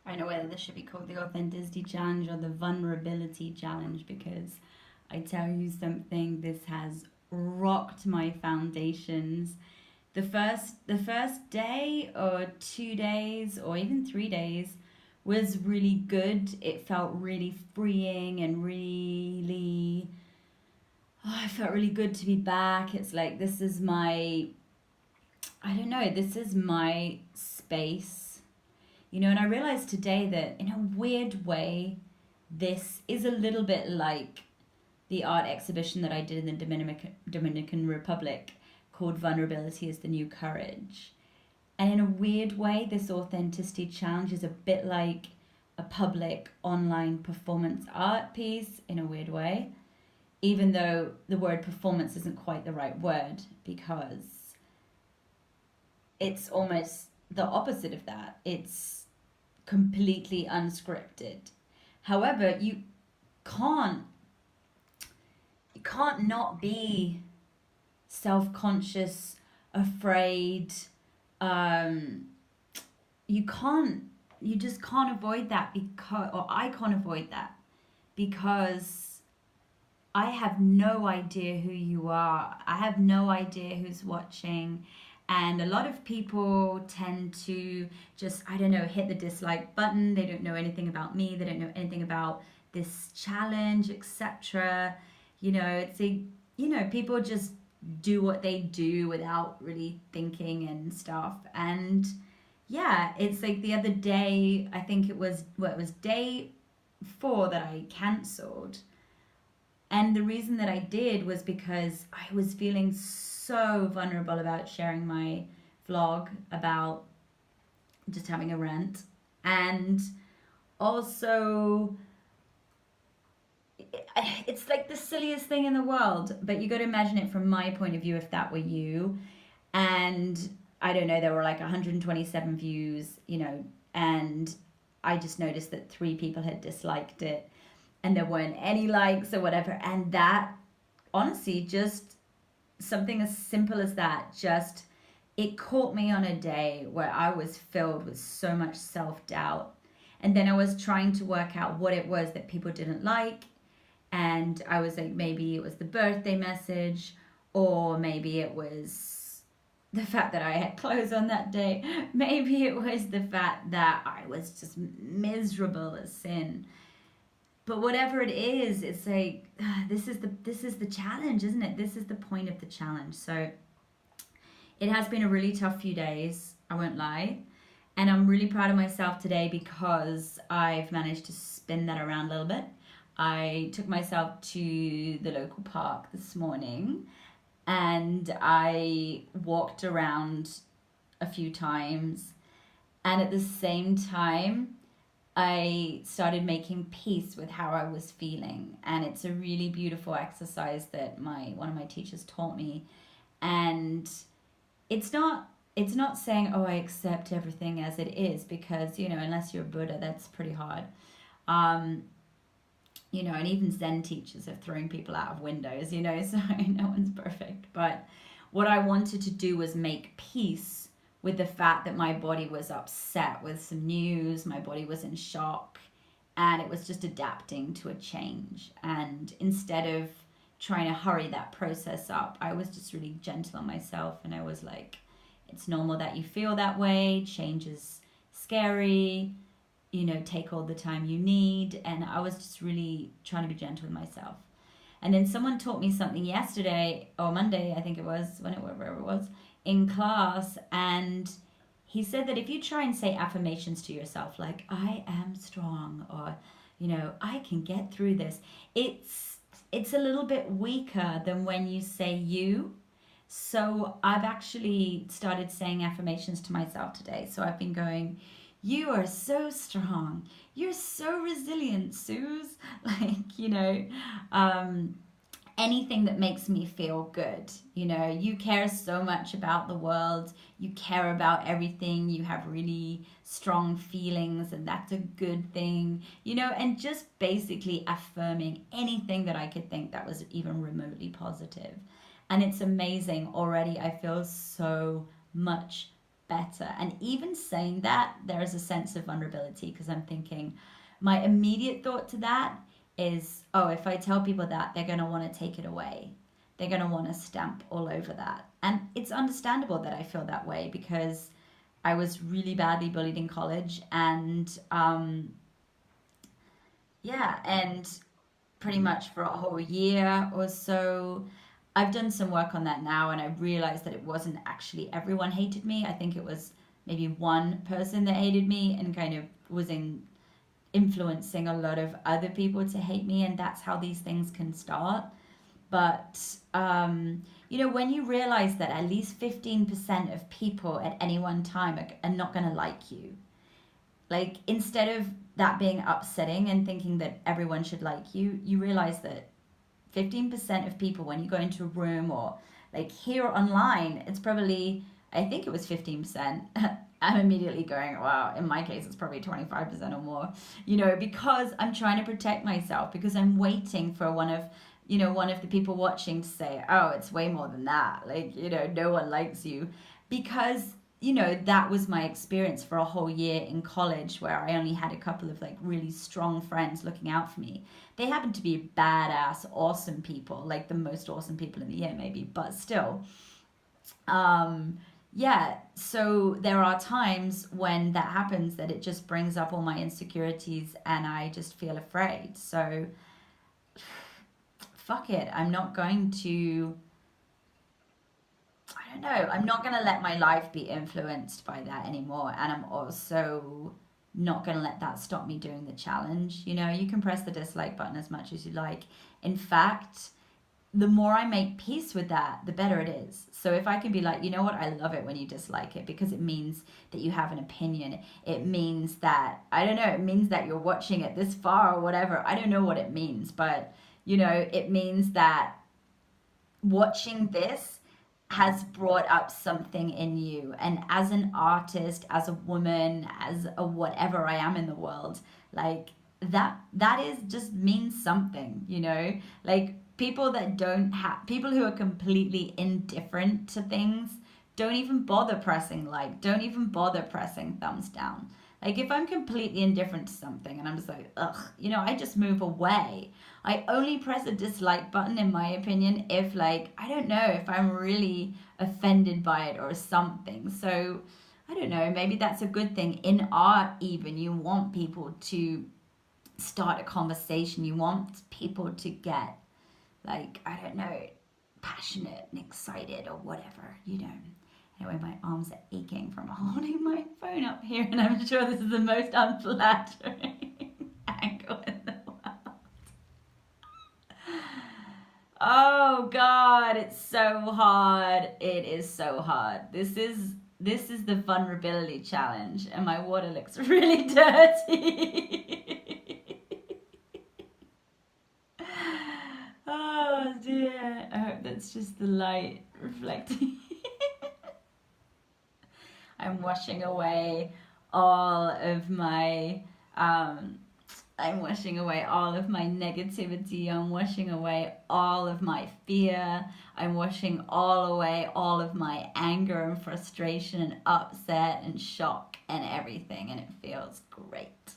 I don't know whether this should be called the authenticity challenge or the vulnerability challenge, because I tell you something, this has rocked my foundations. The first day or 2 days or even 3 days was really good. It felt really freeing and really, oh, I felt really good to be back. It's like this is my, I don't know, this is my space. And I realized today that in a weird way, this is a little bit like the art exhibition that I did in the Dominican Republic called Vulnerability is the New Courage. And in a weird way, this authenticity challenge is a bit like a public online performance art piece in a weird way, even though the word performance isn't quite the right word, because it's almost the opposite of that. It's completely unscripted. However, can't you can't not be self-conscious, afraid. Um, you can't. You just can't avoid that, because, or I can't avoid that because I have no idea who you are. I have no idea who's watching. And a lot of people tend to just, I don't know, hit the dislike button. They don't know anything about me. They don't know anything about this challenge, etc. It's a, people just do what they do without really thinking and stuff. And yeah, it's like the other day, I think it was day 4 that I cancelled, and the reason that I did was because I was feeling so vulnerable about sharing my vlog about just having a rant. And also, it's like the silliest thing in the world, but you got to imagine it from my point of view if that were you. And I don't know, there were like 127 views, and I just noticed that 3 people had disliked it and there weren't any likes or whatever. And that, honestly, just something as simple as that, just it caught me on a day where I was filled with so much self-doubt. And then I was trying to work out what it was that people didn't like. And I was like, maybe it was the birthday message, or maybe it was the fact that I had clothes on that day. Maybe it was the fact that I was just miserable as sin. But whatever it is, it's like this is the challenge, isn't it? This is the point of the challenge. So it has been a really tough few days, I won't lie. And I'm really proud of myself today because I've managed to spin that around a little bit. I took myself to the local park this morning and I walked around a few times. And at the same time, I started making peace with how I was feeling. And it's a really beautiful exercise that one of my teachers taught me. And it's not saying, oh, I accept everything as it is, because unless you're Buddha, that's pretty hard. um and even Zen teachers have thrown people out of windows, so no one's perfect. But what I wanted to do was make peace with the fact that my body was upset with some news, my body was in shock, and it was just adapting to a change. And instead of trying to hurry that process up, I was just really gentle on myself, and I was like, it's normal that you feel that way. Change is scary. Take all the time you need. And I was just really trying to be gentle with myself. And then someone taught me something yesterday or Monday, I think it was, wherever it was, in class. And he said that if you try and say affirmations to yourself, like, I am strong, or, I can get through this, it's a little bit weaker than when you say you. So I've actually started saying affirmations to myself today. So I've been going, you are so strong. You're so resilient, Suze. Like, um, anything that makes me feel good. You care so much about the world. You care about everything. You have really strong feelings, and that's a good thing. And just basically affirming anything that I could think that was even remotely positive. And it's amazing. Already I feel so much better. And even saying that, there is a sense of vulnerability because I'm thinking, my immediate thought to that is, oh, if I tell people that, they're going to want to take it away. They're going to want to stamp all over that. And it's understandable that I feel that way because I was really badly bullied in college. And yeah, and pretty much for a whole year or so. I've done some work on that now, and I realized that it wasn't actually everyone hated me. I think it was maybe one person that hated me and kind of was influencing a lot of other people to hate me, and that's how these things can start. But when you realize that at least 15% of people at any one time are not going to like you, like instead of that being upsetting and thinking that everyone should like you, you realize that 15% of people, when you go into a room or like here online, it's probably, I think it was 15%. I'm immediately going, wow, in my case, it's probably 25% or more, because I'm trying to protect myself, because I'm waiting for one of the people watching to say, oh, it's way more than that. Like, no one likes you. Because that was my experience for a whole year in college where I only had a couple of like really strong friends looking out for me. They happened to be badass, awesome people, like the most awesome people in the year maybe, but still. Yeah, so there are times when that happens that it just brings up all my insecurities and I just feel afraid. So fuck it. I'm not going to I don't know. I'm not going to let my life be influenced by that anymore. And I'm also not going to let that stop me doing the challenge. You can press the dislike button as much as you like. In fact, the more I make peace with that, the better it is. So if I can be like, you know what, I love it when you dislike it because it means that you have an opinion. It means that, I don't know, it means that you're watching it this far or whatever. I don't know what it means, but, it means that watching this has brought up something in you. And as an artist, as a woman, as a whatever I am in the world, like that is just means something. Like people who are completely indifferent to things don't even bother pressing like, don't even bother pressing thumbs down. Like if I'm completely indifferent to something and I'm just like, ugh, I just move away. I only press a dislike button, in my opinion, if like, I don't know, if I'm really offended by it or something. So I don't know, maybe that's a good thing. In art, even, you want people to start a conversation. You want people to get, like, I don't know, passionate and excited or whatever. Anyway, my arms are aching from holding my phone up here, and I'm sure this is the most unflattering angle in the world. Oh God, it's so hard. It is so hard. This is the vulnerability challenge, and my water looks really dirty. Oh dear. I hope that's just the light reflecting. I'm washing away all of my I'm washing away all of my negativity. I'm washing away all of my fear. I'm washing all away all of my anger and frustration and upset and shock and everything, and it feels great.